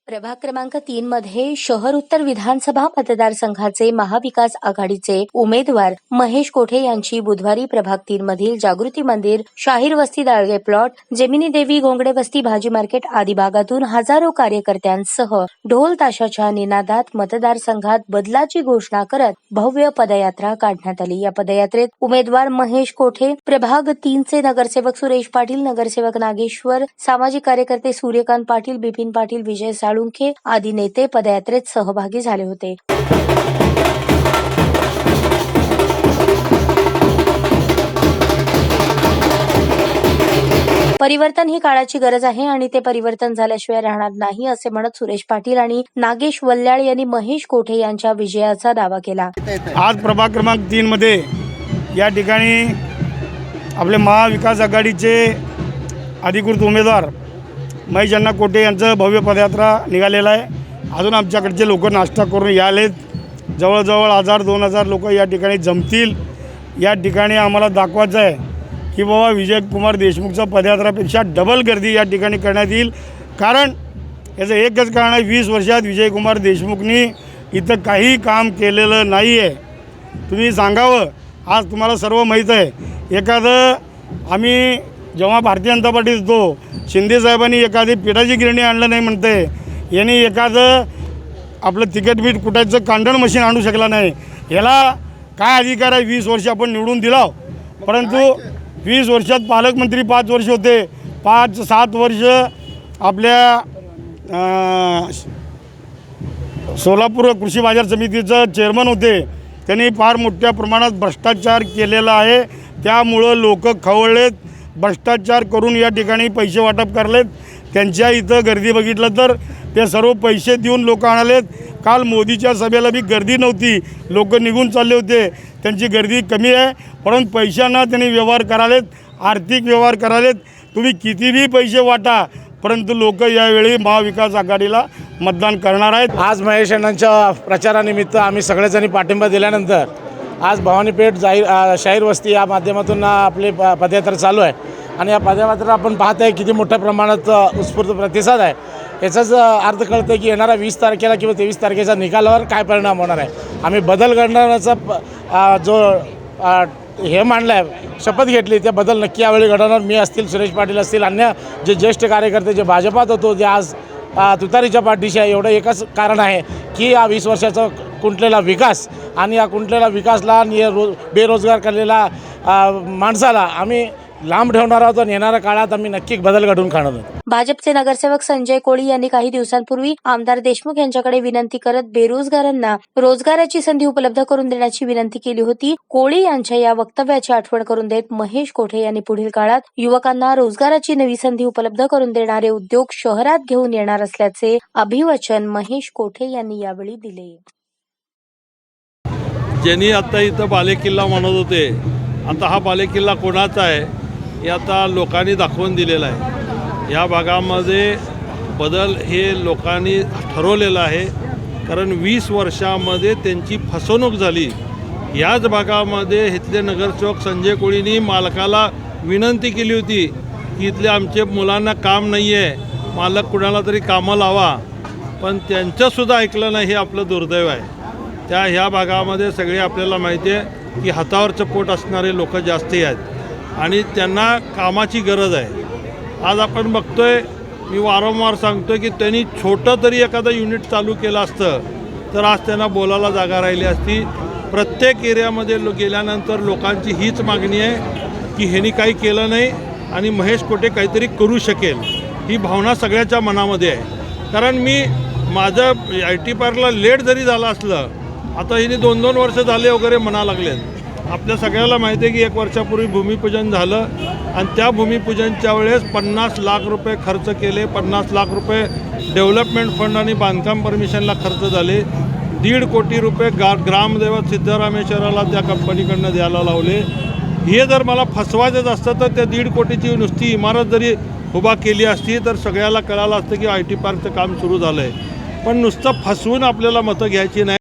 प्रभाग क्रमांक 3 मध्ये शहर उत्तर विधानसभा मतदारसंघाचे महाविकास आघाडीचे उमेदवार महेश कोठे यांची बुधवारी प्रभाग 3 मधील जागृती मंदिर, शाहीर वस्ती, दाळगे प्लॉट, जमिनी देवी, घोंगडे वस्ती, भाजी मार्केट आदी भागातून हजारो कार्यकर्त्यांसह ढोल ताशाच्या निनादात मतदारसंघात बदलाची घोषणा करत भव्य पदयात्रा काढण्यात आली। या पदयात्रेत उमेदवार महेश कोठे, प्रभाग 3 चे नगरसेवक सुरेश पाटील, नगरसेवक नागेश्वर, सामाजिक कार्यकर्ते सूर्यकांत पाटील, बिपिन पाटील, विजय साळुंखे आदी नेते पदयात्रेत सहभागी झाले होते। परिवर्तन ही काळाची गरज आहे आणि ते परिवर्तन झाल्याशिवाय राहणार नाही असे म्हणत सुरेश पाटील आणि नागेश वल्याळ यांनी महेश कोठे यांच्या विजयाचा दावा केला। आज प्रभाग क्रमांक 3 मध्ये या ठिकाणी आपले महाविकास आघाडीचे अधिकृत उमेदवार महेश अण्णा कोठे यांचं भव्य पदयात्रा निघालेला आहे। अजून आमच्याकडचे लोक नाश्ता करून यालेत। जवळजवळ 1000-2000 लोक या ठिकाणी जमतील। या ठिकाणी आम्हाला दाखवायचं आहे की बाबा विजयकुमार देशमुखचा पदयात्रापेक्षा डबल गर्दी या ठिकाणी करण्यात येईल। कारण याचं एकच कारण आहे, 20 वर्षात विजयकुमार देशमुखनी इथं काही काम केलेलं नाही आहे। तुम्ही सांगावं, आज तुम्हाला सर्व माहीत आहे। एखादं आम्ही जेव्हा भारतीय जनता पार्टीत होतो, शिंदे साहेबांनी एखादी पिठाची गिरणी आणलं नाही म्हणते, यांनी एखादं आपलं तिकीट मीठ कुटायचं कांडण मशीन आणू शकला नाही। याला काय अधिकार आहे? 20 वर्ष आपण निवडून दिला, परंतु 20 वर्षात पालकमंत्री 5 वर्ष होते, 5-7 वर्ष आपल्या सोलापूर कृषी बाजार समितीचं चेअरमन होते। त्यांनी फार मोठ्या प्रमाणात भ्रष्टाचार केलेला आहे। त्यामुळं लोक खवळलेत, भ्रष्टाचार करून या ठिकाणी पैसे वाटप करलेत। त्यांच्या इथं गर्दी बघितलं तर ते सर्व पैसे देऊन लोक आणालेत। काल मोदीच्या सभेला बी गर्दी नव्हती, लोक निघून चालले होते। त्यांची गर्दी कमी आहे, परंतु पैशांना त्यांनी व्यवहार करालेत, आर्थिक व्यवहार करालेत। तुम्ही कितीही पैसे वाटा, परंतु लोक यावेळी महाविकास आघाडीला मतदान करणार आहेत। आज महेश अण्णांच्या प्रचारानिमित्त आम्ही सगळेजणी पाठिंबा दिल्यानंतर आज भवानीपेठ शाहीर वस्ती या माध्यमातून आपली पदयात्रा चालू आहे आणि या पदयात्रा आपण पाहत आहे किती मोठ्या प्रमाणात उत्स्फूर्त प्रतिसाद आहे। याचाच अर्थ कळतं की येणाऱ्या 20 तारखेला किंवा 23 तारखेच्या निकालावर काय परिणाम होणार आहे। आम्ही बदल करण्याचा जो हे मांडलं आहे, शपथ घेतली, ते बदल नक्की यावेळी घडवणार। मी असतील, सुरेश पाटील असतील, अन्य जे ज्येष्ठ कार्यकर्ते जे भाजपात होतो, जे आज तुतारीच्या पाठीशी आहे, एवढं एकच कारण आहे की या 20 वर्षाचा कुंठलेला विकास आणि या कुंठलेला विकासला आणि बेरोजगार करलेला माणसाला आम्ही लांब ठेवणार आहोत आणि येणाऱ्या काळात आम्ही नक्की बदल घडवून काढणार आहोत। भाजपचे नगरसेवक संजय कोळी यांनी काही दिवसांपूर्वी आमदार देशमुख यांच्याकडे विनंती करत बेरोजगारांना रोजगाराची संधी उपलब्ध करून देण्याची विनंती केली होती। कोळी यांच्या या वक्तव्याची आठवण करून देत महेश कोठे यांनी पुढील काळात युवकांना रोजगाराची नवी संधी उपलब्ध करून देणारे उद्योग शहरात घेऊन येणार असल्याचे अभिवचन महेश कोठे यांनी यावेळी दिले। ज्यांनी आता इथं बालेकिल्ला म्हणत होते, आता हा बालेकिल्ला कोणाचा आहे हे आता लोकांनी दाखवून दिलेलं आहे। या भागामध्ये बदल हे लोकांनी ठरवलेलं आहे, कारण 20 वर्षामध्ये त्यांची फसवणूक झाली। याच भागामध्ये इथले नगरसेवक संजय कोळींनी मालकाला विनंती केली होती की इथले आमचे मुलांना काम नाही आहे, मालक कुणाला तरी कामं लावा, पण त्यांचंसुद्धा ऐकलं नाही। हे आपलं दुर्दैव आहे। ह्या भागामध्ये सगळे आपल्याला माहिती आहे की हातावरचं पोट असणारे लोक जास्त आहेत आणि त्यांना कामाची गरज आहे। आज आपण बघतोय, मी वारंवार सांगतोय की त्यांनी छोटं तरी एखादं युनिट चालू केलं असतं तर आज त्यांना बोलायला जागा राहिली असती। प्रत्येक एरियामध्ये गेल्यानंतर लोकांची हीच मागणी आहे की ह्यांनी काही केलं नाही आणि महेश कोठे काहीतरी करू शकेल, ही भावना सगळ्याच्या मनामध्ये आहे। कारण मी माझं IT पार्कला लेट जरी झालं असलं, आता हिने 2-2 वर्ष झाले वगैरे म्हणा लागलेत। आपल्या सगळ्याला माहिती आहे की 1 वर्षापूर्वी भूमिपूजन झालं आणि त्या भूमिपूजनच्या वेळेस 50 लाख रुपये खर्च केले। 50 लाख रुपये डेव्हलपमेंट फंड आणि बांधकाम परमिशनला खर्च झाले। 1.5 कोटी रुपये ग्रामदैवत सिद्धरामेश्वराला त्या कंपनीकडनं द्यायला लावले। हे जर मला फसवायचं असतं तर त्या 1.5 कोटीची नुसती इमारत जरी उभा केली असती तर सगळ्याला कळालं असतं की IT पार्कचं काम सुरू झालं आहे। पण नुसतं फसवून आपल्याला मतं घ्यायची नाही।